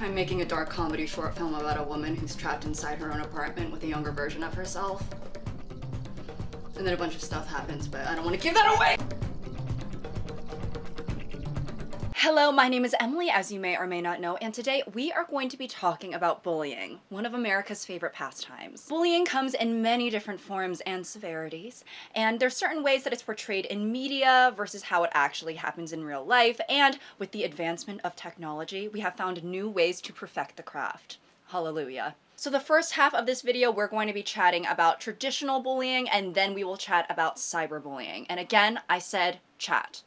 I'm making a dark comedy short film about a woman who's trapped inside her own apartment with a younger version of herself. And then a bunch of stuff happens, but I don't want to give that away! Hello, my name is Emily, as you may or may not know, and today we are going to be talking about bullying, one of America's favorite pastimes. Bullying comes in many different forms and severities, and there's certain ways that it's portrayed in media versus how it actually happens in real life, and with the advancement of technology, we have found new ways to perfect the craft. Hallelujah. So the first half of this video, we're going to be chatting about traditional bullying, and then we will chat about cyberbullying. And again, I said chat.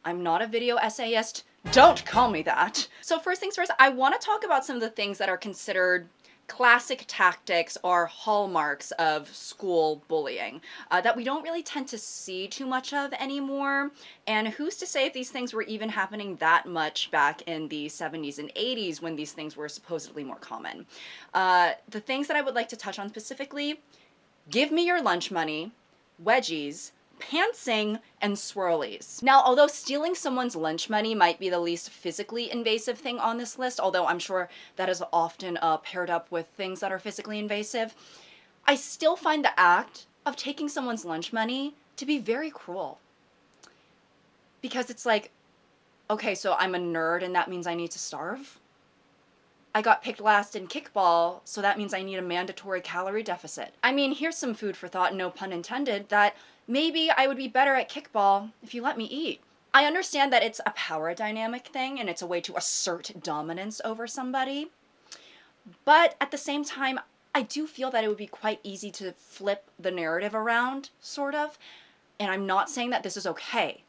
I'm not a video essayist. Don't call me that. So first things first, I want to talk about some of the things that are considered classic tactics or hallmarks of school bullying that we don't really tend to see too much of anymore. And who's to say if these things were even happening that much back in the 70s and 80s when these things were supposedly more common. The things that I would like to touch on specifically: give me your lunch money, wedgies, pantsing, and swirlies. Now, although stealing someone's lunch money might be the least physically invasive thing on this list, although I'm sure that is often paired up with things that are physically invasive, I still find the act of taking someone's lunch money to be very cruel. Because it's like, okay, so I'm a nerd and that means I need to starve? I got picked last in kickball, so that means I need a mandatory calorie deficit. I mean, here's some food for thought, no pun intended, that maybe I would be better at kickball if you let me eat. I understand that it's a power dynamic thing and it's a way to assert dominance over somebody, but at the same time, I do feel that it would be quite easy to flip the narrative around, sort of, and I'm not saying that this is okay,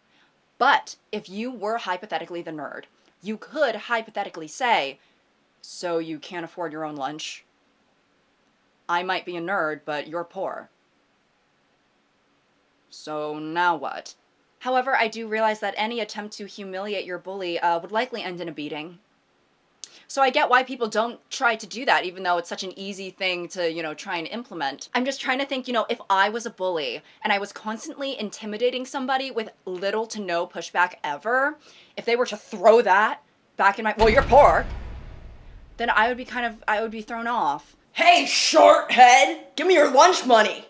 but if you were hypothetically the nerd, you could hypothetically say, so you can't afford your own lunch? I might be a nerd, but you're poor. So now what? However, I do realize that any attempt to humiliate your bully would likely end in a beating. So I get why people don't try to do that, even though it's such an easy thing to, try and implement. I'm just trying to think, if I was a bully and I was constantly intimidating somebody with little to no pushback ever, if they were to throw that back in my, well, you're poor, then I would be thrown off. Hey, short head! Give me your lunch money!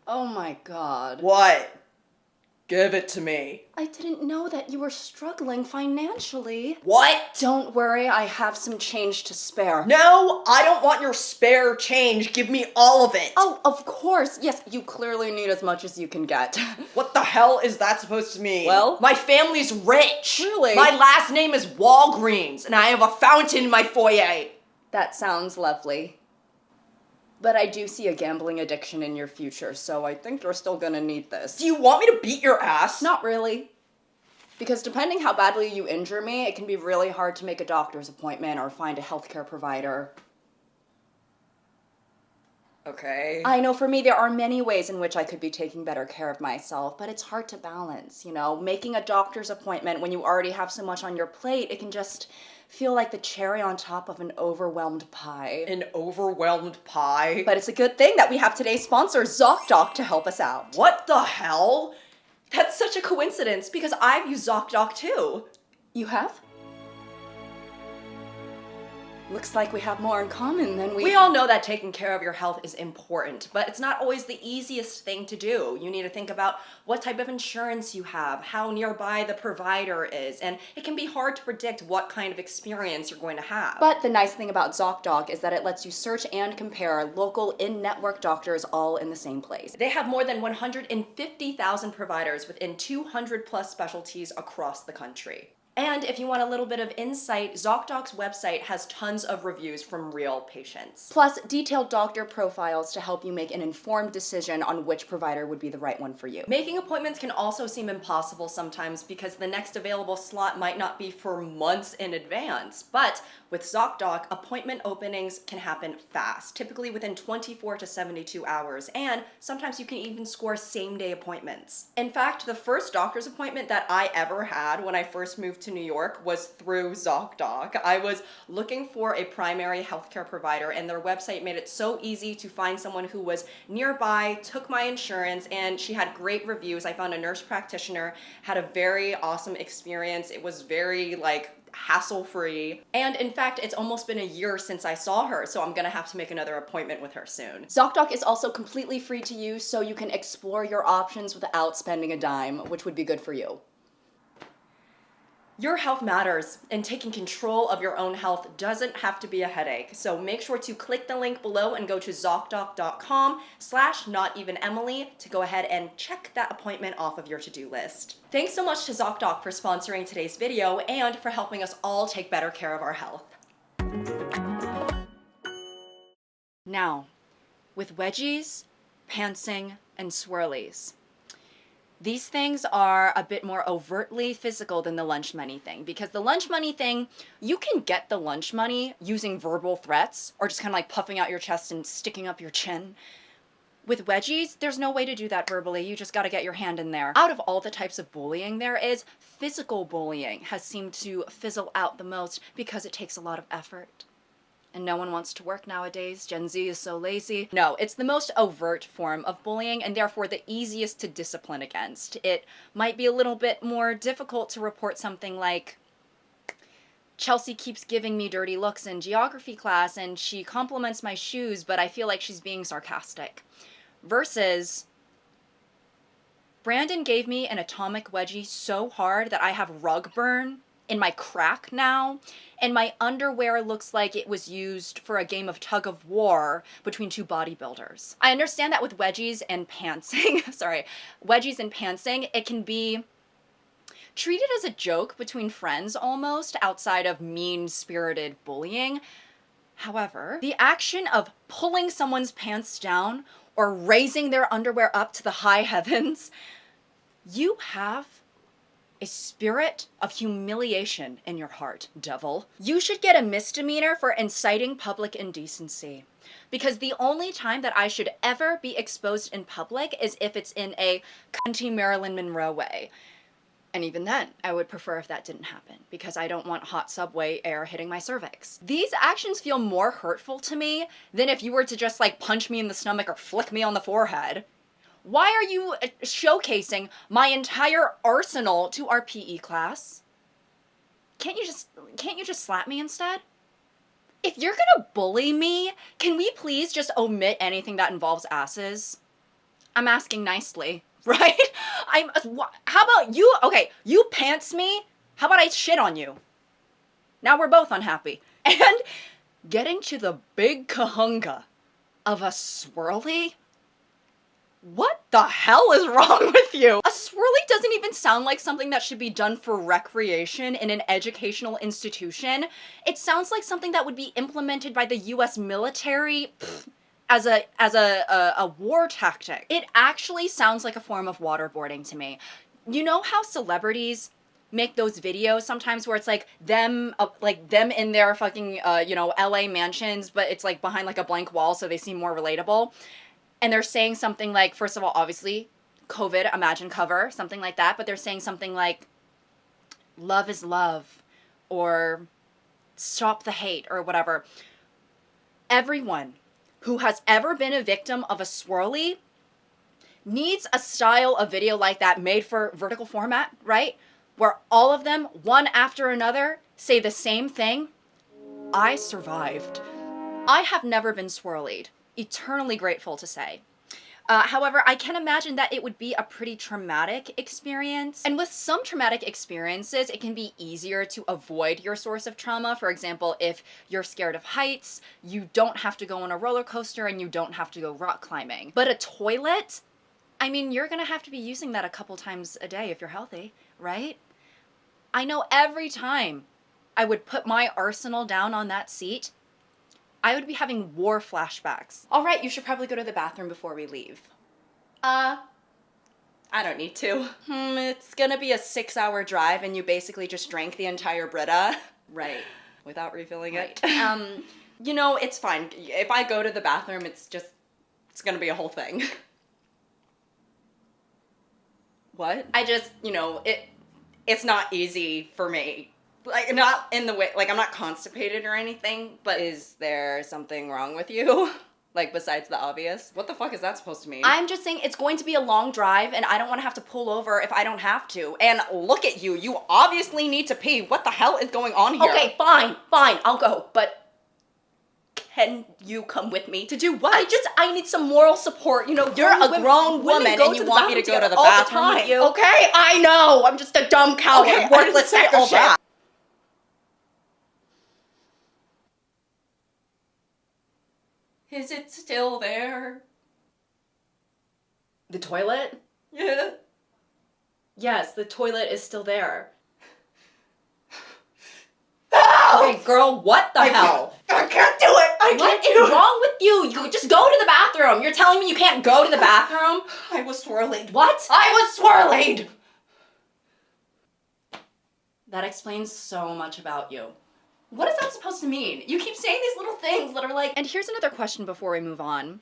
Oh my god. What? Give it to me. I didn't know that you were struggling financially. What? Don't worry, I have some change to spare. No, I don't want your spare change. Give me all of it. Oh, of course. Yes, you clearly need as much as you can get. What the hell is that supposed to mean? Well? My family's rich. Really? My last name is Walgreens, and I have a fountain in my foyer. That sounds lovely. But I do see a gambling addiction in your future, so I think you're still gonna need this. Do you want me to beat your ass? Not really. Because depending how badly you injure me, it can be really hard to make a doctor's appointment or find a healthcare provider. Okay. I know for me there are many ways in which I could be taking better care of myself, but it's hard to balance, Making a doctor's appointment when you already have so much on your plate, it can just feel like the cherry on top of an overwhelmed pie. An overwhelmed pie? But it's a good thing that we have today's sponsor, ZocDoc, to help us out. What the hell? That's such a coincidence, because I've used ZocDoc too. You have? Looks like we have more in common than We all know that taking care of your health is important, but it's not always the easiest thing to do. You need to think about what type of insurance you have, how nearby the provider is, and it can be hard to predict what kind of experience you're going to have. But the nice thing about ZocDoc is that it lets you search and compare local in-network doctors all in the same place. They have more than 150,000 providers within 200 plus specialties across the country. And if you want a little bit of insight, ZocDoc's website has tons of reviews from real patients. Plus, detailed doctor profiles to help you make an informed decision on which provider would be the right one for you. Making appointments can also seem impossible sometimes because the next available slot might not be for months in advance. But with ZocDoc, appointment openings can happen fast, typically within 24 to 72 hours, and sometimes you can even score same-day appointments. In fact, the first doctor's appointment that I ever had when I first moved moved to New York was through ZocDoc. I was looking for a primary healthcare provider, and their website made it so easy to find someone who was nearby, took my insurance, and she had great reviews. I found a nurse practitioner, had a very awesome experience. It was very hassle-free. And in fact, it's almost been a year since I saw her, so I'm gonna have to make another appointment with her soon. ZocDoc is also completely free to use, so you can explore your options without spending a dime, which would be good for you. Your health matters, and taking control of your own health doesn't have to be a headache. So make sure to click the link below and go to ZocDoc.com/notevenemily to go ahead and check that appointment off of your to-do list. Thanks so much to ZocDoc for sponsoring today's video and for helping us all take better care of our health. Now, with wedgies, pantsing, and swirlies. These things are a bit more overtly physical than the lunch money thing, because the lunch money thing, you can get the lunch money using verbal threats or just kind of like puffing out your chest and sticking up your chin. With wedgies, there's no way to do that verbally. You just got to get your hand in there. Out of all the types of bullying there is, physical bullying has seemed to fizzle out the most because it takes a lot of effort. And no one wants to work nowadays. Gen Z is so lazy. No, it's the most overt form of bullying and therefore the easiest to discipline against. It might be a little bit more difficult to report something like, Chelsea keeps giving me dirty looks in geography class and she compliments my shoes, but I feel like she's being sarcastic. Versus, Brandon gave me an atomic wedgie so hard that I have rug burn in my crack now, and my underwear looks like it was used for a game of tug of war between two bodybuilders. I understand that with wedgies and pantsing, wedgies and pantsing, it can be treated as a joke between friends almost, outside of mean-spirited bullying. However, the action of pulling someone's pants down or raising their underwear up to the high heavens, you have a spirit of humiliation in your heart, devil. You should get a misdemeanor for inciting public indecency. Because the only time that I should ever be exposed in public is if it's in a cunty Marilyn Monroe way. And even then, I would prefer if that didn't happen, because I don't want hot subway air hitting my cervix. These actions feel more hurtful to me than if you were to just punch me in the stomach or flick me on the forehead. Why are you showcasing my entire arsenal to our PE class? Can't you just slap me instead? If you're gonna bully me, can we please just omit anything that involves asses? I'm asking nicely, right? How about you? Okay, you pants me. How about I shit on you? Now we're both unhappy. And getting to the big kahunga of a swirly? What the hell is wrong with you? A swirly doesn't even sound like something that should be done for recreation in an educational institution. It sounds like something that would be implemented by the US military as a war tactic. It actually sounds like a form of waterboarding to me. You know how celebrities make those videos sometimes where it's them in their fucking LA mansions, but it's behind a blank wall so they seem more relatable. And they're saying something like, first of all, obviously, COVID, imagine cover, something like that. But they're saying something like, love is love, or stop the hate, or whatever. Everyone who has ever been a victim of a swirly needs a style of video like that made for vertical format, right? Where all of them, one after another, say the same thing. I survived. I have never been swirlied. Eternally grateful to say. However, I can imagine that it would be a pretty traumatic experience. And with some traumatic experiences, it can be easier to avoid your source of trauma. For example, if you're scared of heights, you don't have to go on a roller coaster and you don't have to go rock climbing. But a toilet? I mean, you're gonna have to be using that a couple times a day if you're healthy, right? I know every time I would put my arsenal down on that seat, I would be having war flashbacks. All right, you should probably go to the bathroom before we leave. I don't need to. It's gonna be a 6-hour drive and you basically just drank the entire Brita. Right. Without refilling it. It's fine. If I go to the bathroom, it's gonna be a whole thing. What? it's not easy for me. Like, not in the way, like, I'm not constipated or anything, but is there something wrong with you? Like, besides the obvious? What the fuck is that supposed to mean? I'm just saying it's going to be a long drive and I don't want to have to pull over if I don't have to. And look at you. You obviously need to pee. What the hell is going on here? Okay, fine, I'll go. But can you come with me? To do what? I need some moral support. You know, You're a grown woman and you want me to go to the bathroom with you? Okay, I know. I'm just a dumb coward. Okay, Worthless say sack of all shit. that. Is it still there? The toilet? Yeah. Yes, the toilet is still there. No! Okay, girl, what the hell? I can't do it! What is wrong with you? You just go to the bathroom. You're telling me you can't go to the bathroom? I was swirling. What? I was swirling! That explains so much about you. What is that supposed to mean? You keep saying these little things that are like... And here's another question before we move on.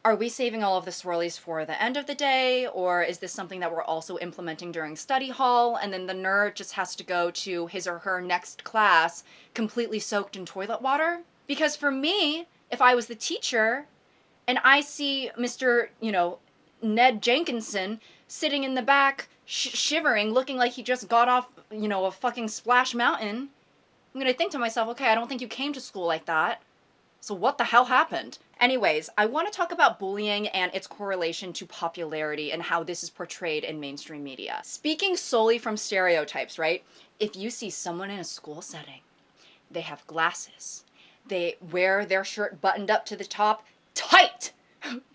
Are we saving all of the swirlies for the end of the day, or is this something that we're also implementing during study hall, and then the nerd just has to go to his or her next class completely soaked in toilet water? Because for me, if I was the teacher, and I see Mr., Ned Jenkinson sitting in the back, shivering, looking like he just got off, a fucking Splash Mountain, I'm gonna think to myself, okay, I don't think you came to school like that. So what the hell happened? Anyways, I want to talk about bullying and its correlation to popularity and how this is portrayed in mainstream media. Speaking solely from stereotypes, right? If you see someone in a school setting, they have glasses, they wear their shirt buttoned up to the top, tight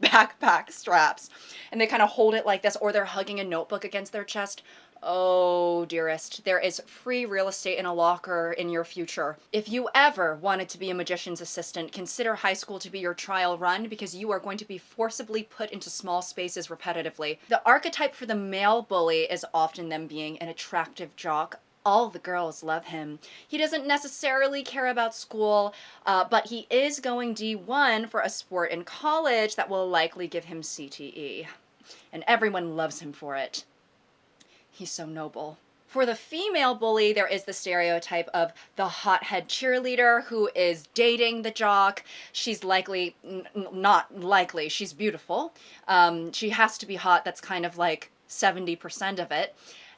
backpack straps, and they kind of hold it like this, or they're hugging a notebook against their chest. Oh, dearest, there is free real estate in a locker in your future. If you ever wanted to be a magician's assistant, consider high school to be your trial run because you are going to be forcibly put into small spaces repetitively. The archetype for the male bully is often them being an attractive jock. All the girls love him. He doesn't necessarily care about school, but he is going D1 for a sport in college that will likely give him CTE. And everyone loves him for it. He's so noble. For the female bully, there is the stereotype of the hothead cheerleader who is dating the jock. She's likely, not likely, she's beautiful. She has to be hot, that's kind of like 70% of it.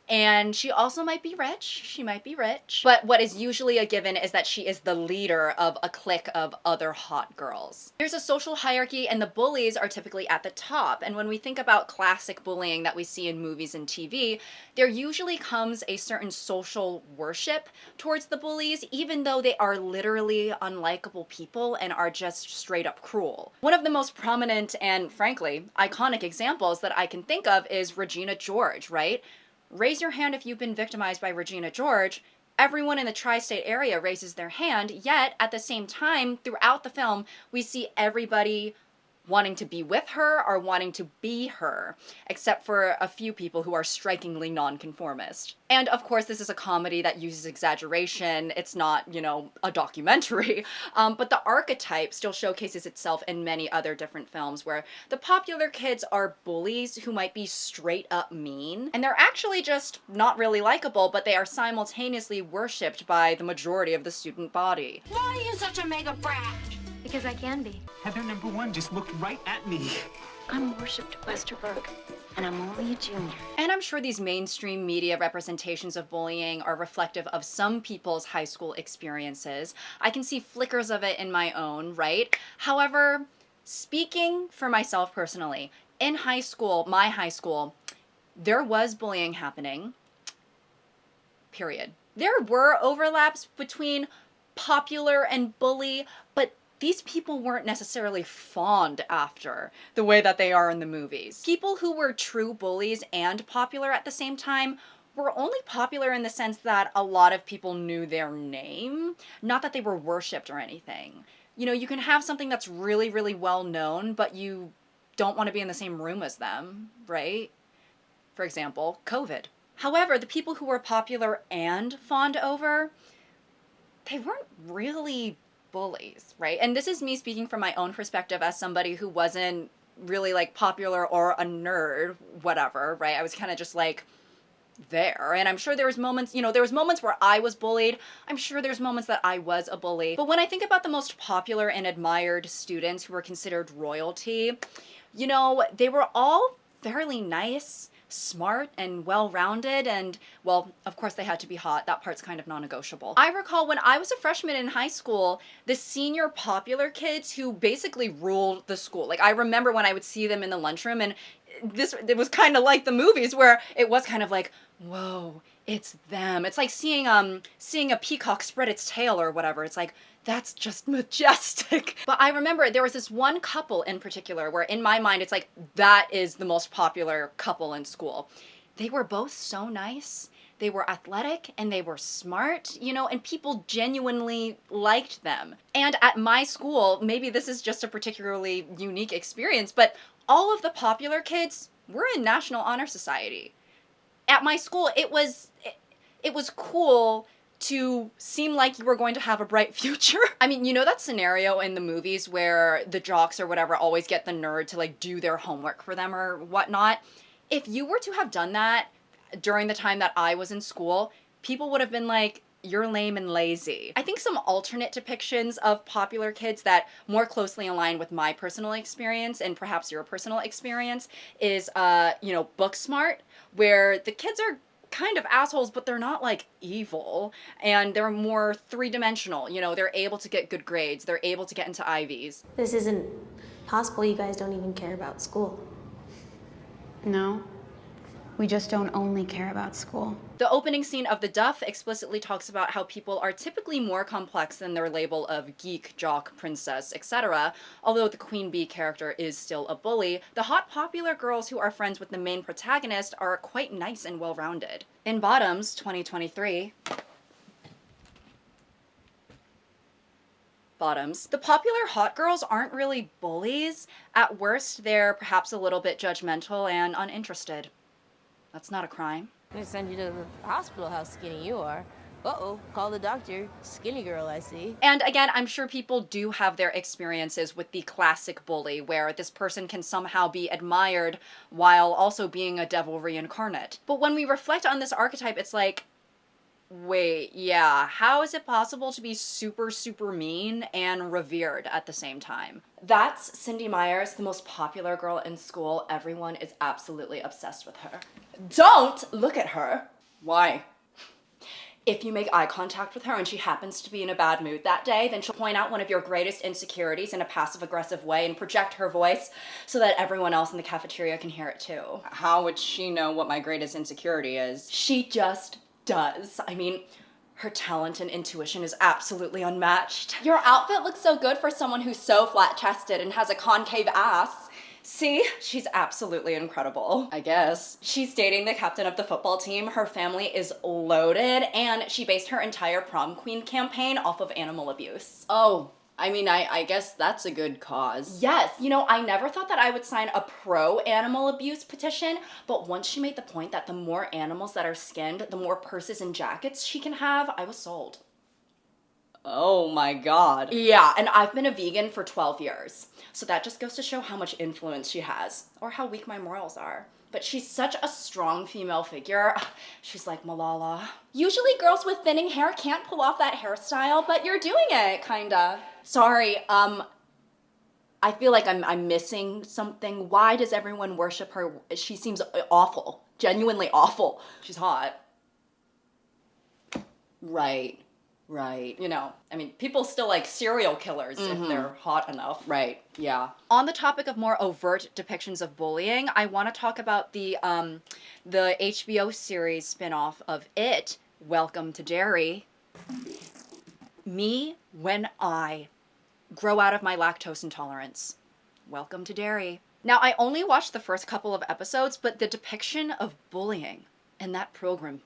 And she also might be rich. She might be rich. But what is usually a given is that she is the leader of a clique of other hot girls. There's a social hierarchy and the bullies are typically at the top. And when we think about classic bullying that we see in movies and TV, there usually comes a certain social worship towards the bullies, even though they are literally unlikable people and are just straight up cruel. One of the most prominent and frankly iconic examples that I can think of is Regina George, right? Raise your hand if you've been victimized by Regina George. Everyone in the tri-state area raises their hand, yet at the same time, throughout the film, we see everybody wanting to be with her or wanting to be her, except for a few people who are strikingly nonconformist. And of course, this is a comedy that uses exaggeration. It's not, a documentary, but the archetype still showcases itself in many other different films where the popular kids are bullies who might be straight up mean, and they're actually just not really likable, but they are simultaneously worshipped by the majority of the student body. Why are you such a mega brat? Because I can be. Heather number one just looked right at me. I'm worshipped Westerberg, and I'm only a junior. And I'm sure these mainstream media representations of bullying are reflective of some people's high school experiences. I can see flickers of it in my own, right? However, speaking for myself personally, in high school, my high school, there was bullying happening, period. There were overlaps between popular and bully, but these people weren't necessarily fawned after the way that they are in the movies. People who were true bullies and popular at the same time were only popular in the sense that a lot of people knew their name, not that they were worshipped or anything. You can have something that's really, really well known, but you don't want to be in the same room as them, right? For example, COVID. However, the people who were popular and fawned over, they weren't really bullies, right? And this is me speaking from my own perspective as somebody who wasn't really like popular or a nerd, whatever, right? I was kind of just like there. And I'm sure there was moments, there was moments where I was bullied. I'm sure there's moments that I was a bully. But when I think about the most popular and admired students who were considered royalty, they were all fairly nice, smart, and well-rounded, and, well, of course they had to be hot. That part's kind of non-negotiable. I recall when I was a freshman in high school, the senior popular kids who basically ruled the school. Like, I remember when I would see them in the lunchroom, and it was kind of like the movies where it was kind of like, whoa, it's them. It's like seeing a peacock spread its tail or whatever. It's like, that's just majestic. But I remember there was this one couple in particular where in my mind, it's like, that is the most popular couple in school. They were both so nice. They were athletic and they were smart, and people genuinely liked them. And at my school, maybe this is just a particularly unique experience, but all of the popular kids were in National Honor Society. At my school, it was cool to seem like you were going to have a bright future. I mean, that scenario in the movies where the jocks or whatever always get the nerd to like do their homework for them or whatnot? If you were to have done that during the time that I was in school, people would have been like, you're lame and lazy. I think some alternate depictions of popular kids that more closely align with my personal experience and perhaps your personal experience is, book smart, where the kids are kind of assholes, but they're not like evil, and they're more three-dimensional. They're able to get good grades, they're able to get into Ivies. This isn't possible. You guys don't even care about school. No, we just don't only care about school. The opening scene of The Duff explicitly talks about how people are typically more complex than their label of geek, jock, princess, etc. Although the Queen Bee character is still a bully, the hot popular girls who are friends with the main protagonist are quite nice and well-rounded. In Bottoms, 2023, Bottoms, the popular hot girls aren't really bullies. At worst, they're perhaps a little bit judgmental and uninterested. That's not a crime. They send you to the hospital how skinny you are. Uh-oh, call the doctor. Skinny girl, I see. And again, I'm sure people do have their experiences with the classic bully, where this person can somehow be admired while also being a devil reincarnate. But when we reflect on this archetype, it's like, wait, yeah, how is it possible to be super, super mean and revered at the same time? That's Cindy Myers, the most popular girl in school. Everyone is absolutely obsessed with her. Don't look at her. Why? If you make eye contact with her and she happens to be in a bad mood that day, then she'll point out one of your greatest insecurities in a passive-aggressive way and project her voice so that everyone else in the cafeteria can hear it too. How would she know what my greatest insecurity is? She just does. I mean, her talent and intuition is absolutely unmatched. Your outfit looks so good for someone who's so flat-chested and has a concave ass. See? She's absolutely incredible. I guess. She's dating the captain of the football team. Her family is loaded, and she based her entire prom queen campaign off of animal abuse. Oh, I mean, I guess that's a good cause. Yes, I never thought that I would sign a pro-animal abuse petition, but once she made the point that the more animals that are skinned, the more purses and jackets she can have, I was sold. Oh my god. Yeah, and I've been a vegan for 12 years. So that just goes to show how much influence she has, or how weak my morals are. But she's such a strong female figure. She's like Malala. Usually girls with thinning hair can't pull off that hairstyle, but you're doing it, kinda. Sorry, I feel like I'm missing something. Why does everyone worship her? She seems awful, genuinely awful. She's hot. Right. I mean, people still like serial killers if they're hot enough. Right, yeah. On the topic of more overt depictions of bullying, I want to talk about the HBO series spin-off of It, Welcome to Derry. Me when I grow out of my lactose intolerance. Welcome to Derry. Now, I only watched the first couple of episodes, but the depiction of bullying in that program,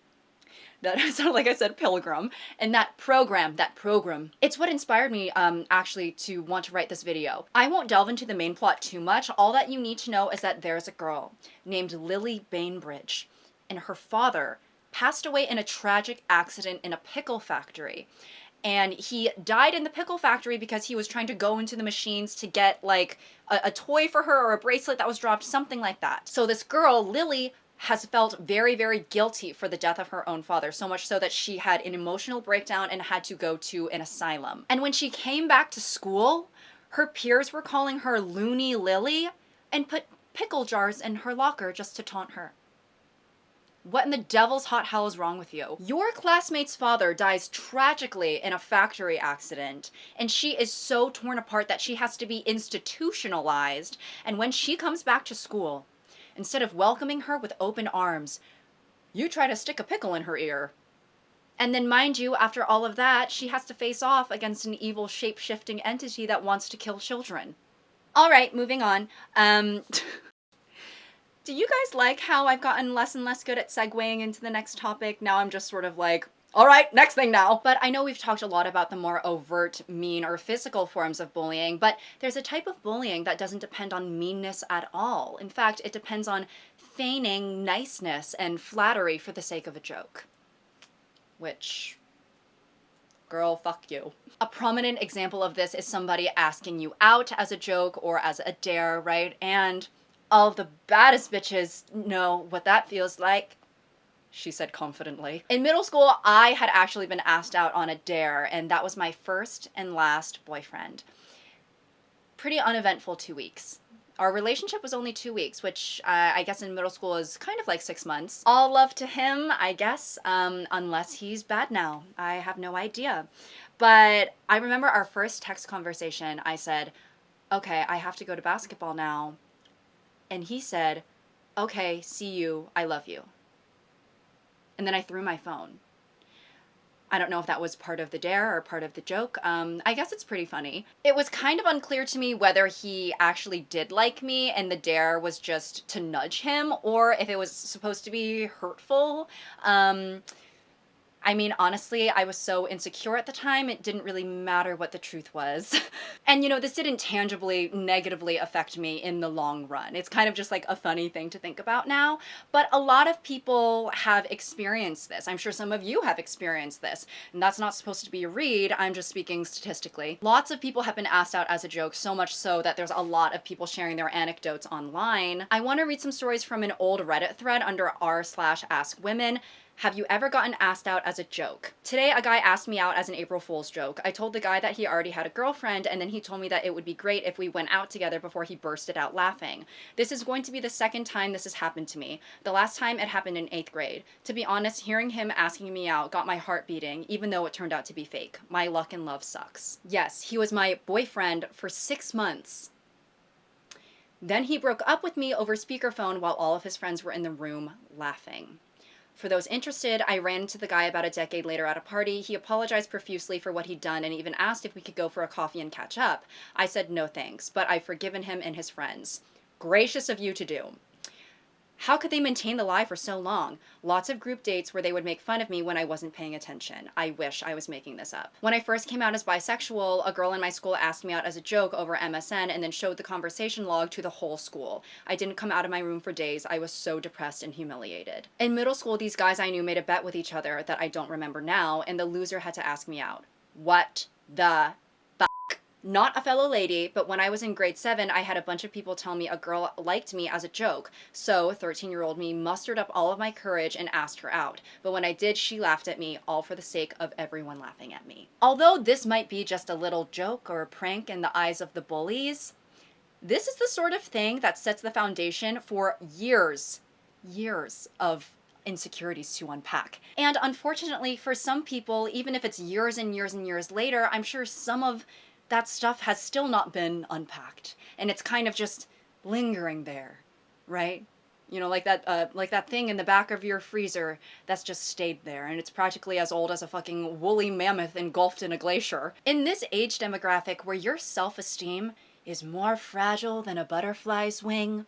that sounded like I said Pilgrim, and that program, it's what inspired me, actually, to want to write this video. I won't delve into the main plot too much. All that you need to know is that there's a girl named Lily Bainbridge, and her father passed away in a tragic accident in a pickle factory. And he died in the pickle factory because he was trying to go into the machines to get, like, a toy for her or a bracelet that was dropped, something like that. So this girl, Lily, has felt very, very guilty for the death of her own father, so much so that she had an emotional breakdown and had to go to an asylum. And when she came back to school, her peers were calling her Loony Lily and put pickle jars in her locker just to taunt her. What in the devil's hot hell is wrong with you? Your classmate's father dies tragically in a factory accident, and she is so torn apart that she has to be institutionalized, and when she comes back to school, instead of welcoming her with open arms, you try to stick a pickle in her ear. And then, mind you, after all of that, she has to face off against an evil shape-shifting entity that wants to kill children. All right, moving on. Do you guys like how I've gotten less and less good at segueing into the next topic? Now I'm just sort of like, all right, next thing now. But I know we've talked a lot about the more overt, mean, or physical forms of bullying, but there's a type of bullying that doesn't depend on meanness at all. In fact, it depends on feigning niceness and flattery for the sake of a joke. Which, girl, fuck you. A prominent example of this is somebody asking you out as a joke or as a dare, right? And all of the baddest bitches know what that feels like, she said confidently. In middle school, I had actually been asked out on a dare, and that was my first and last boyfriend. Pretty uneventful 2 weeks. Our relationship was only 2 weeks, which I guess in middle school is kind of like 6 months. All love to him, I guess, unless he's bad now. I have no idea. But I remember our first text conversation, I said, okay, I have to go to basketball now. And he said, okay, see you, I love you. And then I threw my phone. I don't know if that was part of the dare or part of the joke. I guess it's pretty funny. It was kind of unclear to me whether he actually did like me and the dare was just to nudge him, or if it was supposed to be hurtful. I mean, honestly, I was so insecure at the time, it didn't really matter what the truth was. And you know, this didn't tangibly negatively affect me in the long run. It's kind of just like a funny thing to think about now. But a lot of people have experienced this. I'm sure some of you have experienced this. And that's not supposed to be a read, I'm just speaking statistically. Lots of people have been asked out as a joke, so much so that there's a lot of people sharing their anecdotes online. I want to read some stories from an old Reddit thread under r/askwomen. Have you ever gotten asked out as a joke? Today, a guy asked me out as an April Fool's joke. I told the guy that he already had a girlfriend, and then he told me that it would be great if we went out together before he bursted out laughing. This is going to be the second time this has happened to me. The last time it happened in 8th grade. To be honest, hearing him asking me out got my heart beating, even though it turned out to be fake. My luck in love sucks. Yes, he was my boyfriend for 6 months. Then he broke up with me over speakerphone while all of his friends were in the room laughing. For those interested, I ran into the guy about a decade later at a party. He apologized profusely for what he'd done and even asked if we could go for a coffee and catch up. I said no thanks, but I've forgiven him and his friends. Gracious of you to do. How could they maintain the lie for so long? Lots of group dates where they would make fun of me when I wasn't paying attention. I wish I was making this up. When I first came out as bisexual, a girl in my school asked me out as a joke over MSN and then showed the conversation log to the whole school. I didn't come out of my room for days. I was so depressed and humiliated. In middle school, these guys I knew made a bet with each other that I don't remember now, and the loser had to ask me out. What the Not a fellow lady, but when I was in grade 7, I had a bunch of people tell me a girl liked me as a joke. So 13-year-old me mustered up all of my courage and asked her out. But when I did, she laughed at me, all for the sake of everyone laughing at me. Although this might be just a little joke or a prank in the eyes of the bullies, this is the sort of thing that sets the foundation for years of insecurities to unpack. And unfortunately, for some people, even if it's years and years and years later, I'm sure some of that stuff has still not been unpacked, and it's kind of just lingering there, right? You know, like that thing in the back of your freezer that's just stayed there, and it's practically as old as a fucking woolly mammoth engulfed in a glacier. In this age demographic where your self-esteem is more fragile than a butterfly's wing,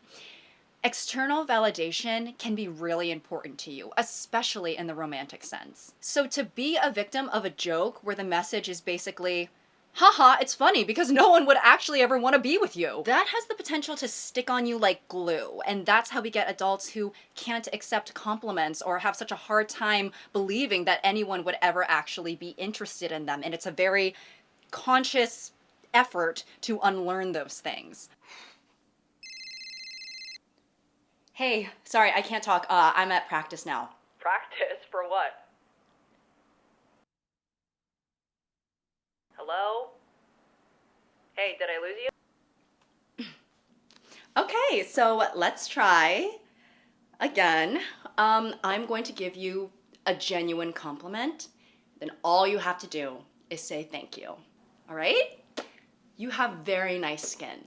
external validation can be really important to you, especially in the romantic sense. So to be a victim of a joke where the message is basically, haha, it's funny because no one would actually ever want to be with you, that has the potential to stick on you like glue. And that's how we get adults who can't accept compliments or have such a hard time believing that anyone would ever actually be interested in them. And it's a very conscious effort to unlearn those things. Hey, sorry, I can't talk. I'm at practice now. Practice? For what? Hello? Hey, did I lose you? Okay, so let's try again. I'm going to give you a genuine compliment. Then all you have to do is say thank you. All right? You have very nice skin.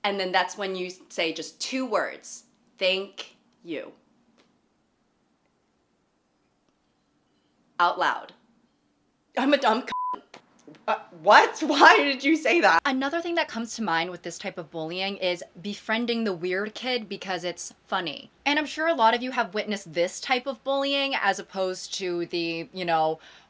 And then that's when you say just 2 words. Thank you. Out loud. I'm a dumb what? Why did you say that? Another thing that comes to mind with this type of bullying is befriending the weird kid because it's funny. And I'm sure a lot of you have witnessed this type of bullying as opposed to the,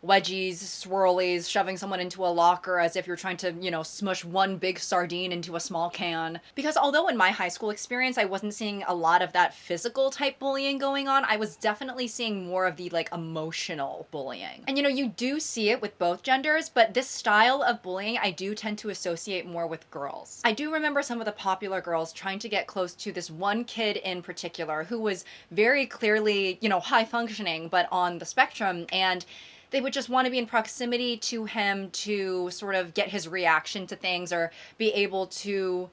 wedgies, swirlies, shoving someone into a locker as if you're trying to, smush one big sardine into a small can. Because although in my high school experience, I wasn't seeing a lot of that physical type bullying going on, I was definitely seeing more of the emotional bullying. And you do see it with both genders, but this style of bullying I do tend to associate more with girls. I do remember some of the popular girls trying to get close to this one kid in particular who was very clearly, high functioning, but on the spectrum, and they would just want to be in proximity to him to sort of get his reaction to things or be able to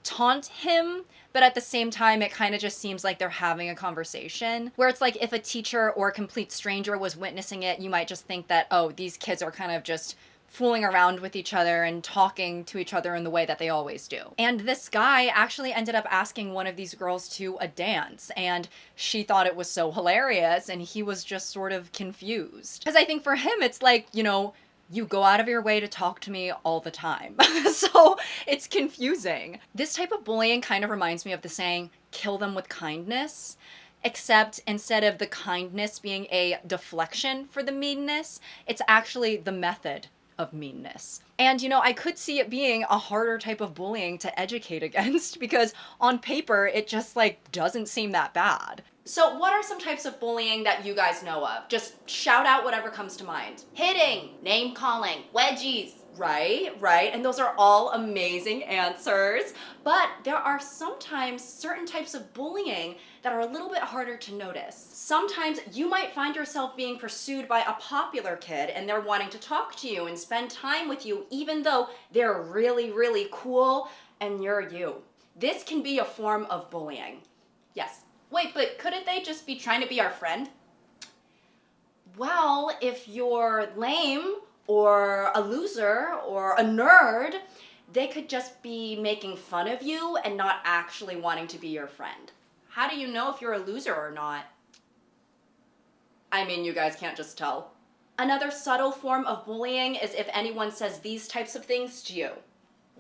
taunt him, but at the same time it kind of just seems like they're having a conversation where it's like if a teacher or a complete stranger was witnessing it, you might just think that, oh, these kids are kind of just fooling around with each other and talking to each other in the way that they always do. And this guy actually ended up asking one of these girls to a dance, and she thought it was so hilarious, and he was just sort of confused. Because I think for him, it's like, you go out of your way to talk to me all the time. So it's confusing. This type of bullying kind of reminds me of the saying, kill them with kindness. Except instead of the kindness being a deflection for the meanness, it's actually the method of meanness. And I could see it being a harder type of bullying to educate against because on paper it just doesn't seem that bad. So what are some types of bullying that you guys know of? Just shout out whatever comes to mind. Hitting, name calling, wedgies. Right. And those are all amazing answers. But there are sometimes certain types of bullying that are a little bit harder to notice. Sometimes you might find yourself being pursued by a popular kid and they're wanting to talk to you and spend time with you even though they're really, really cool and you're you. This can be a form of bullying. Yes. Wait, but couldn't they just be trying to be our friend? Well, if you're lame or a loser or a nerd, they could just be making fun of you and not actually wanting to be your friend. How do you know if you're a loser or not? I mean, you guys can't just tell. Another subtle form of bullying is if anyone says these types of things to you.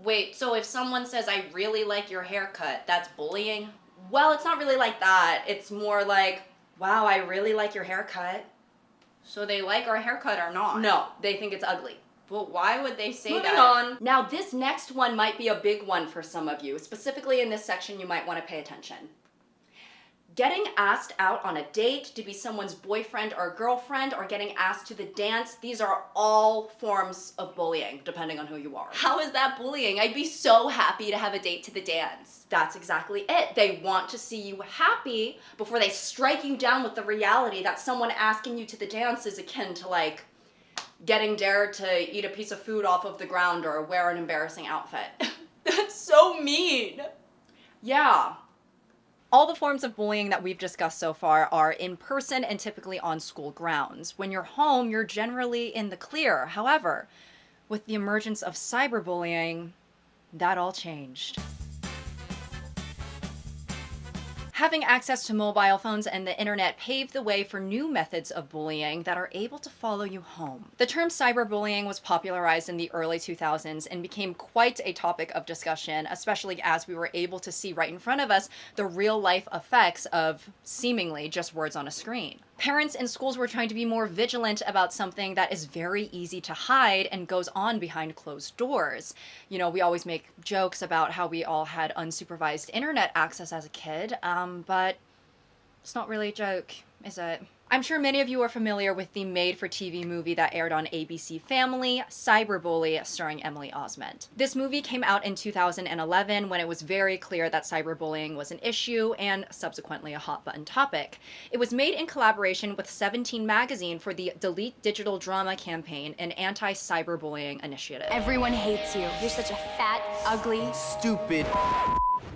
Wait, so if someone says, I really like your haircut, that's bullying? Well, it's not really like that. It's more like, wow, I really like your haircut. So they like our haircut or not? No, they think it's ugly. Well, why would they say Moving that? on. Now, this next one might be a big one for some of you. Specifically in this section, you might want to pay attention. Getting asked out on a date to be someone's boyfriend or girlfriend or getting asked to the dance, these are all forms of bullying, depending on who you are. How is that bullying? I'd be so happy to have a date to the dance. That's exactly it. They want to see you happy before they strike you down with the reality that someone asking you to the dance is akin to getting dared to eat a piece of food off of the ground or wear an embarrassing outfit. That's so mean. Yeah. All the forms of bullying that we've discussed so far are in person and typically on school grounds. When you're home, you're generally in the clear. However, with the emergence of cyberbullying, that all changed. Having access to mobile phones and the internet paved the way for new methods of bullying that are able to follow you home. The term cyberbullying was popularized in the early 2000s and became quite a topic of discussion, especially as we were able to see right in front of us the real-life effects of seemingly just words on a screen. Parents and schools were trying to be more vigilant about something that is very easy to hide and goes on behind closed doors. We always make jokes about how we all had unsupervised internet access as a kid, but it's not really a joke. is it? I'm sure many of you are familiar with the made-for-TV movie that aired on ABC Family, Cyberbully, starring Emily Osment. This movie came out in 2011 when it was very clear that cyberbullying was an issue and subsequently a hot-button topic. It was made in collaboration with 17 magazine for the Delete Digital Drama campaign, an anti-cyberbullying initiative. Everyone hates you. You're such a fat, ugly, Stupid.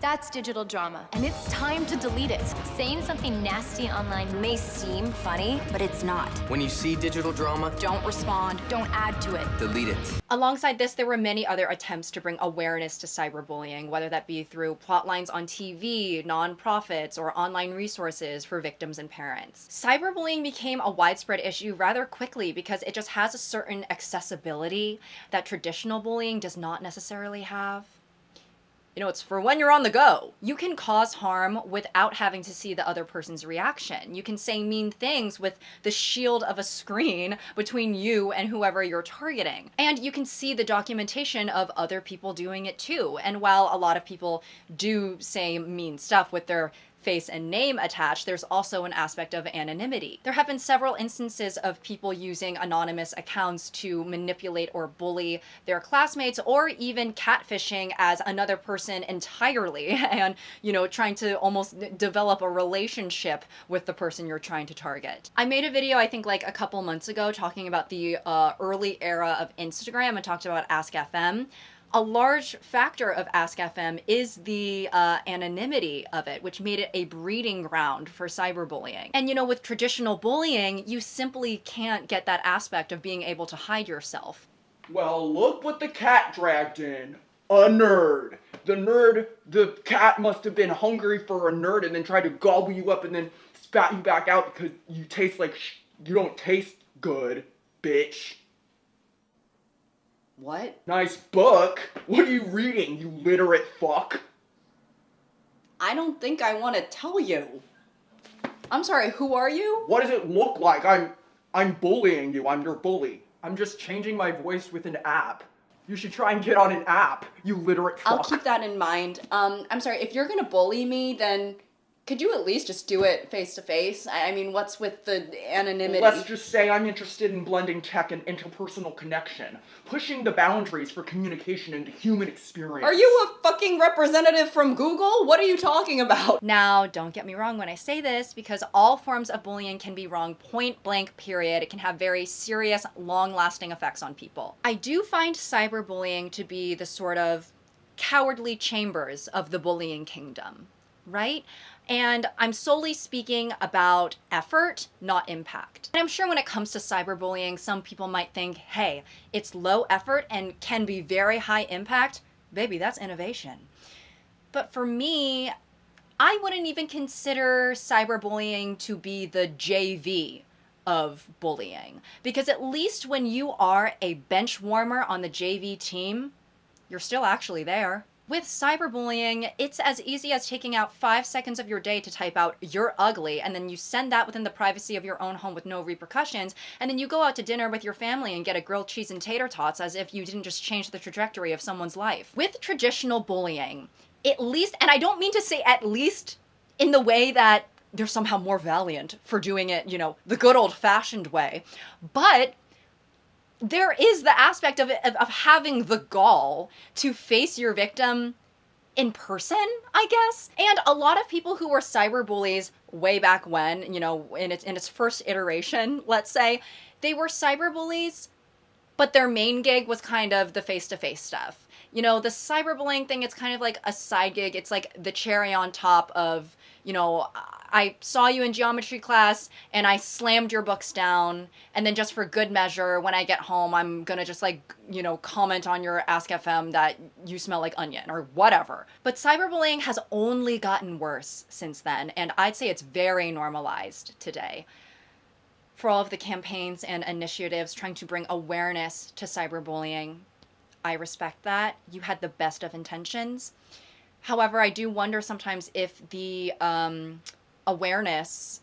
That's digital drama, and it's time to delete it. Saying something nasty online may seem funny, but it's not. When you see digital drama, Don't respond. Don't add to it. delete it. Alongside this, there were many other attempts to bring awareness to cyberbullying, whether that be through plot lines on TV, nonprofits, or online resources for victims and parents. Cyberbullying became a widespread issue rather quickly because it just has a certain accessibility that traditional bullying does not necessarily have. You know, it's for when you're on the go. You can cause harm without having to see the other person's reaction. You can say mean things with the shield of a screen between you and whoever you're targeting. And you can see the documentation of other people doing it too. And while a lot of people do say mean stuff with their face and name attached, there's also an aspect of anonymity. There have been several instances of people using anonymous accounts to manipulate or bully their classmates, or even catfishing as another person entirely and, you know, trying to almost develop a relationship with the person you're trying to target. I made a video, I think like a couple months ago, talking about the early era of Instagram and talked about Ask FM. A large factor of Ask FM is the anonymity of it, which made it a breeding ground for cyberbullying. And you know, with traditional bullying, you simply can't get that aspect of being able to hide yourself. Well, look what the cat dragged in. A nerd. The cat must have been hungry for a nerd and then tried to gobble you up and then spat you back out because you taste like you don't taste good, bitch. What? Nice book. What are you reading, you literate fuck? I don't think I want to tell you. I'm sorry, who are you? What does it look like? I'm bullying you. I'm your bully. I'm just changing my voice with an app. You should try and get on an app, you literate fuck. I'll keep that in mind. I'm sorry, if you're gonna bully me, then could you at least just do it face to face? I mean, what's with the anonymity? Let's just say I'm interested in blending tech and interpersonal connection, pushing the boundaries for communication and human experience. Are you a fucking representative from Google? What are you talking about? Now, don't get me wrong when I say this, because all forms of bullying can be wrong, point blank, period. It can have very serious, long-lasting effects on people. I do find cyberbullying to be the sort of cowardly chambers of the bullying kingdom, right? And I'm solely speaking about effort, not impact. And I'm sure when it comes to cyberbullying, some people might think, hey, it's low effort and can be very high impact. Baby, that's innovation. But for me, I wouldn't even consider cyberbullying to be the JV of bullying. Because at least when you are a bench warmer on the JV team, you're still actually there. With cyberbullying, it's as easy as taking out 5 seconds of your day to type out, "you're ugly," and then you send that within the privacy of your own home with no repercussions, and then you go out to dinner with your family and get a grilled cheese and tater tots as if you didn't just change the trajectory of someone's life. With traditional bullying, at least, and I don't mean to say at least in the way that they're somehow more valiant for doing it, you know, the good old-fashioned way, but there is the aspect of having the gall to face your victim in person, I guess. And a lot of people who were cyberbullies way back when, you know, in its first iteration, let's say, they were cyberbullies, but their main gig was kind of the face-to-face stuff. You know, the cyberbullying thing, it's kind of like a side gig. It's like the cherry on top of, you know, I saw you in geometry class and I slammed your books down, and then just for good measure, when I get home, I'm gonna just like, you know, comment on your Ask FM that you smell like onion or whatever. But cyberbullying has only gotten worse since then, and I'd say it's very normalized today. For all of the campaigns and initiatives trying to bring awareness to cyberbullying, I respect that. You had the best of intentions. However, I do wonder sometimes if the awareness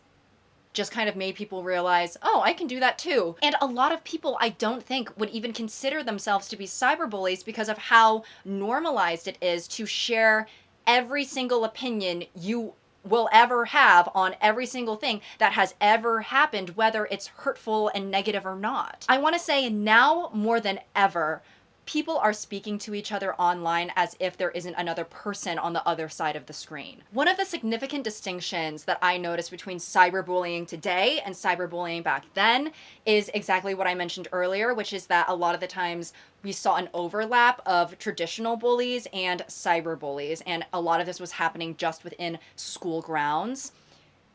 just kind of made people realize, oh, I can do that too. And a lot of people I don't think would even consider themselves to be cyberbullies because of how normalized it is to share every single opinion you will ever have on every single thing that has ever happened, whether it's hurtful and negative or not. I want to say now more than ever, people are speaking to each other online as if there isn't another person on the other side of the screen. One of the significant distinctions that I noticed between cyberbullying today and cyberbullying back then is exactly what I mentioned earlier, which is that a lot of the times we saw an overlap of traditional bullies and cyberbullies, and a lot of this was happening just within school grounds.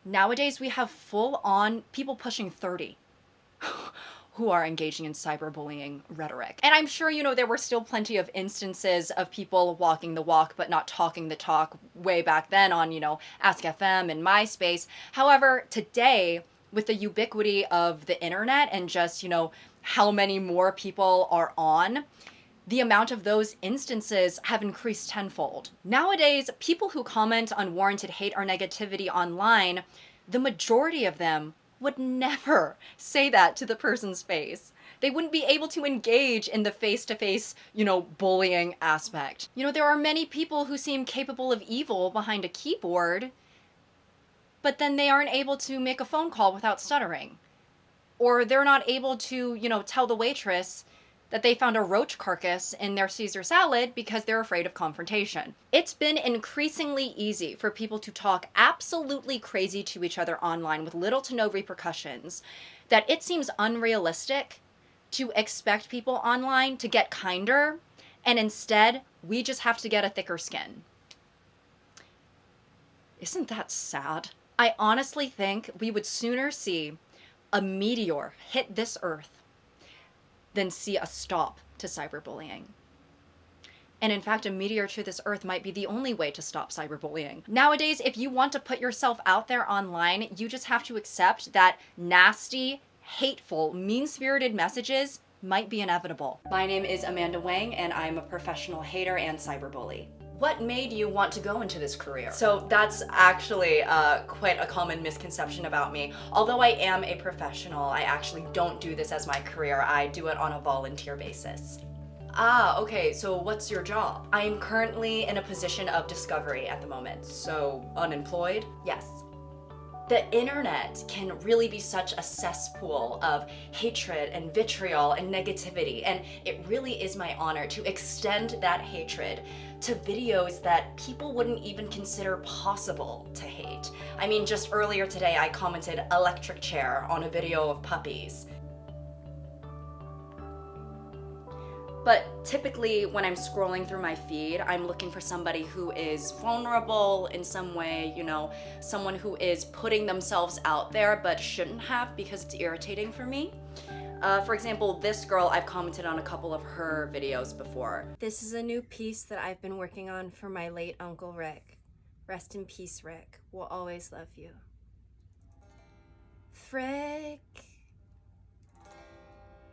Nowadays, we have full-on people pushing 30 who are engaging in cyberbullying rhetoric. And I'm sure, you know, there were still plenty of instances of people walking the walk but not talking the talk way back then on, you know, Ask FM and MySpace. However, today, with the ubiquity of the internet and just, you know, how many more people are on, the amount of those instances have increased tenfold. Nowadays, people who comment unwarranted hate or negativity online, the majority of them would never say that to the person's face. They wouldn't be able to engage in the face-to-face, you know, bullying aspect. You know, there are many people who seem capable of evil behind a keyboard, but then they aren't able to make a phone call without stuttering. Or they're not able to, you know, tell the waitress that they found a roach carcass in their Caesar salad because they're afraid of confrontation. It's been increasingly easy for people to talk absolutely crazy to each other online with little to no repercussions, that it seems unrealistic to expect people online to get kinder, and instead, we just have to get a thicker skin. Isn't that sad? I honestly think we would sooner see a meteor hit this earth than see a stop to cyberbullying. And in fact, a meteor to this earth might be the only way to stop cyberbullying. Nowadays, if you want to put yourself out there online, you just have to accept that nasty, hateful, mean-spirited messages might be inevitable. My name is Amanda Wang, and I'm a professional hater and cyberbully. What made you want to go into this career? So that's actually quite a common misconception about me. Although I am a professional, I actually don't do this as my career. I do it on a volunteer basis. Ah, okay, so what's your job? I am currently in a position of discovery at the moment. So unemployed? Yes. The internet can really be such a cesspool of hatred and vitriol and negativity, and it really is my honor to extend that hatred to videos that people wouldn't even consider possible to hate. I mean, just earlier today I commented electric chair on a video of puppies. But typically when I'm scrolling through my feed, I'm looking for somebody who is vulnerable in some way, you know, someone who is putting themselves out there but shouldn't have because it's irritating for me. For example, this girl, I've commented on a couple of her videos before. This is a new piece that I've been working on for my late Uncle Rick. Rest in peace, Rick. We'll always love you. Frick.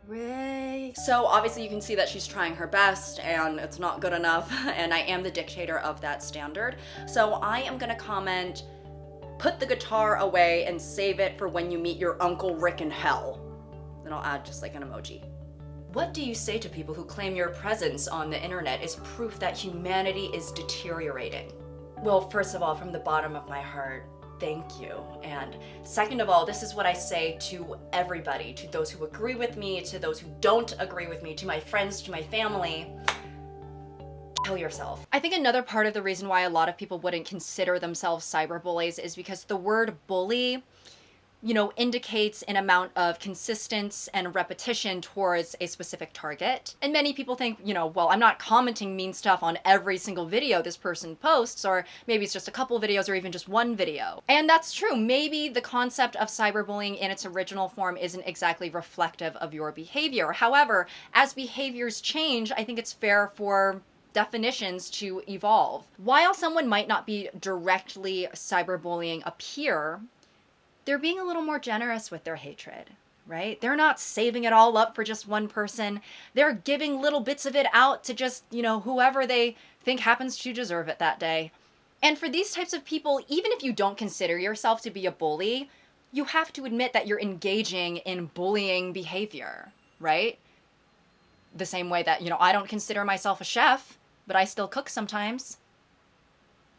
Rick. So obviously you can see that she's trying her best and it's not good enough, and I am the dictator of that standard. So I am gonna comment, put the guitar away and save it for when you meet your Uncle Rick in hell. Then I'll add just like an emoji. What do you say to people who claim your presence on the internet is proof that humanity is deteriorating? Well, first of all, from the bottom of my heart, thank you. And second of all, this is what I say to everybody, to those who agree with me, to those who don't agree with me, to my friends, to my family. Kill yourself. I think another part of the reason why a lot of people wouldn't consider themselves cyberbullies is because the word bully, you know, indicates an amount of consistency and repetition towards a specific target. And many people think, you know, well, I'm not commenting mean stuff on every single video this person posts, or maybe it's just a couple videos or even just one video. And that's true. Maybe the concept of cyberbullying in its original form isn't exactly reflective of your behavior. However, as behaviors change, I think it's fair for definitions to evolve. While someone might not be directly cyberbullying a peer, they're being a little more generous with their hatred, right? They're not saving it all up for just one person. They're giving little bits of it out to just, you know, whoever they think happens to deserve it that day. And for these types of people, even if you don't consider yourself to be a bully, you have to admit that you're engaging in bullying behavior, right? The same way that, you know, I don't consider myself a chef, but I still cook sometimes.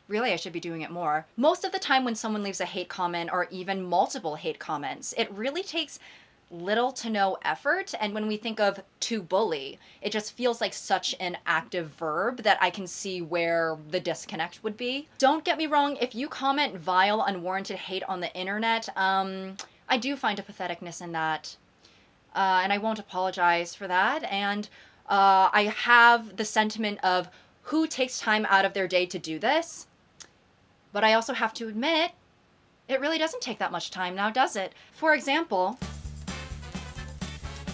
Really, I should be doing it more. Most of the time when someone leaves a hate comment or even multiple hate comments, it really takes little to no effort. And when we think of to bully, it just feels like such an active verb that I can see where the disconnect would be. Don't get me wrong, if you comment vile, unwarranted hate on the internet, I do find a patheticness in that. And I won't apologize for that. And I have the sentiment of who takes time out of their day to do this. But I also have to admit, it really doesn't take that much time now, does it? For example,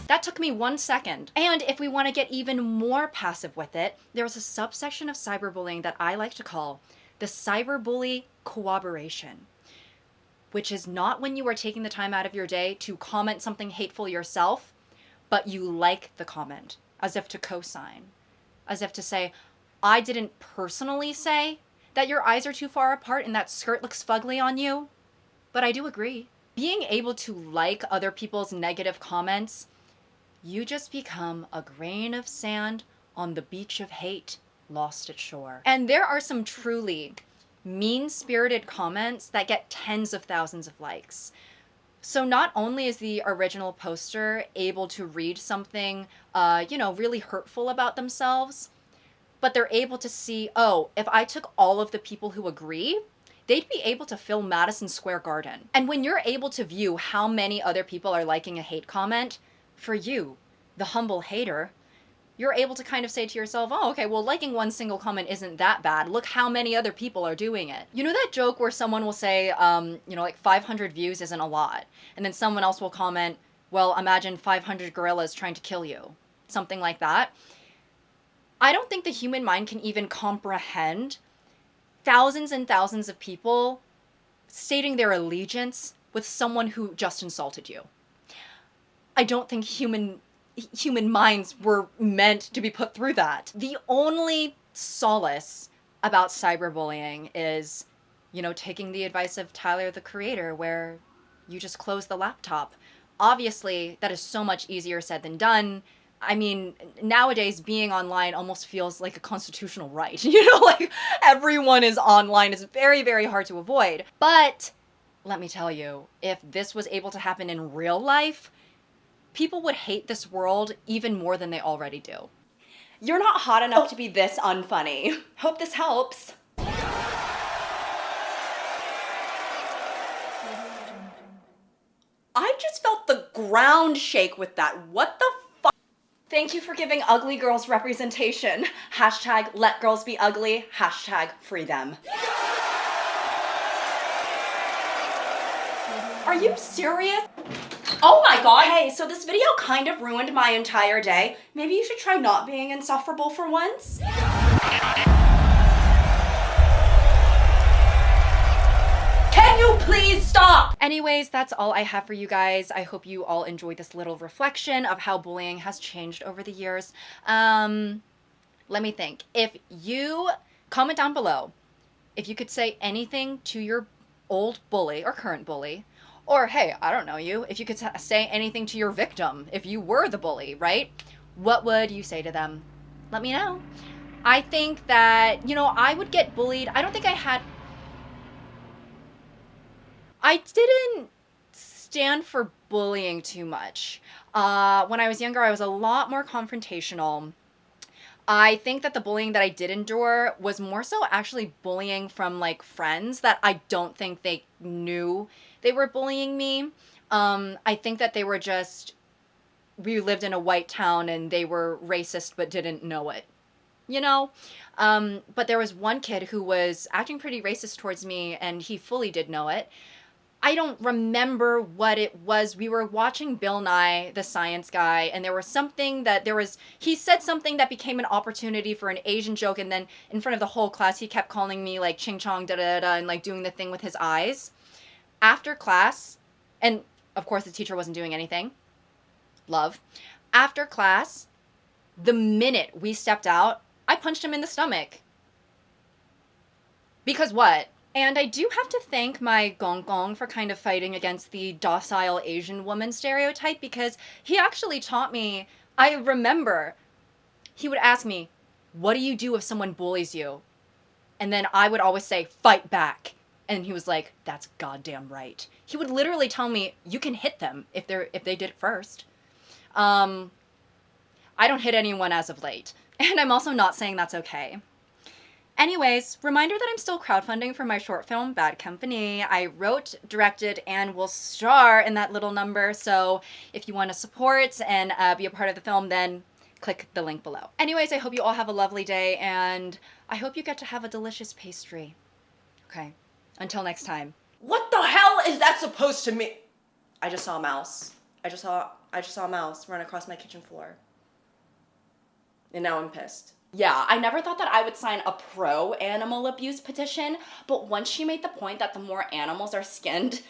that took me 1 second. And if we want to get even more passive with it, there's a subsection of cyberbullying that I like to call the cyberbully cooperation, which is not when you are taking the time out of your day to comment something hateful yourself, but you like the comment, as if to co-sign, as if to say, I didn't personally say that your eyes are too far apart and that skirt looks fugly on you, but I do agree. Being able to like other people's negative comments, you just become a grain of sand on the beach of hate, lost at shore. And there are some truly mean-spirited comments that get tens of thousands of likes. So not only is the original poster able to read something, really hurtful about themselves, but they're able to see, oh, if I took all of the people who agree, they'd be able to fill Madison Square Garden. And when you're able to view how many other people are liking a hate comment, for you, the humble hater, you're able to kind of say to yourself, oh, okay, well, liking one single comment isn't that bad. Look how many other people are doing it. You know that joke where someone will say, like 500 views isn't a lot. And then someone else will comment, well, imagine 500 gorillas trying to kill you. Something like that. I don't think the human mind can even comprehend thousands and thousands of people stating their allegiance with someone who just insulted you. I don't think human minds were meant to be put through that. The only solace about cyberbullying is, taking the advice of Tyler, the Creator, where you just close the laptop. Obviously, that is so much easier said than done. I mean, nowadays being online almost feels like a constitutional right. Like everyone is online. It's very, very hard to avoid. But let me tell you, if this was able to happen in real life, people would hate this world even more than they already do. You're not hot enough to be this unfunny. Hope this helps. I just felt the ground shake with that. What the fuck? Thank you for giving ugly girls representation. Hashtag let girls be ugly. Hashtag free them. Are you serious? Oh my god! Hey, so this video kind of ruined my entire day. Maybe you should try not being insufferable for once? Can you please stop? Anyways, that's all I have for you guys. I hope you all enjoyed this little reflection of how bullying has changed over the years. Let me think. If you comment down below, if you could say anything to your old bully or current bully, or hey, I don't know you, if you could say anything to your victim, if you were the bully, right? What would you say to them? Let me know. I think that, I would get bullied. I don't think I didn't stand for bullying too much. When I was younger, I was a lot more confrontational. I think that the bullying that I did endure was more so actually bullying from like friends that I don't think they knew they were bullying me. I think that they were we lived in a white town and they were racist but didn't know it, But there was one kid who was acting pretty racist towards me and he fully did know it. I don't remember what it was. We were watching Bill Nye, the Science Guy, and he said something that became an opportunity for an Asian joke, and then in front of the whole class, he kept calling me like ching chong da da da and like doing the thing with his eyes. After class, and of course the teacher wasn't doing anything. Love. After class, the minute we stepped out, I punched him in the stomach. Because what? And I do have to thank my gong gong for kind of fighting against the docile Asian woman stereotype, because he actually taught me, I remember he would ask me, what do you do if someone bullies you? And then I would always say, fight back. And he was like, that's goddamn right. He would literally tell me, you can hit them if they did it first. I don't hit anyone as of late. And I'm also not saying that's okay. Anyways, reminder that I'm still crowdfunding for my short film, Bad Company. I wrote, directed, and will star in that little number. So if you want to support and be a part of the film, then click the link below. Anyways, I hope you all have a lovely day, and I hope you get to have a delicious pastry. Okay, until next time. What the hell is that supposed to mean? I just saw a mouse. I just saw a mouse run across my kitchen floor. And now I'm pissed. Yeah, I never thought that I would sign a pro-animal abuse petition, but once she made the point that the more animals are skinned,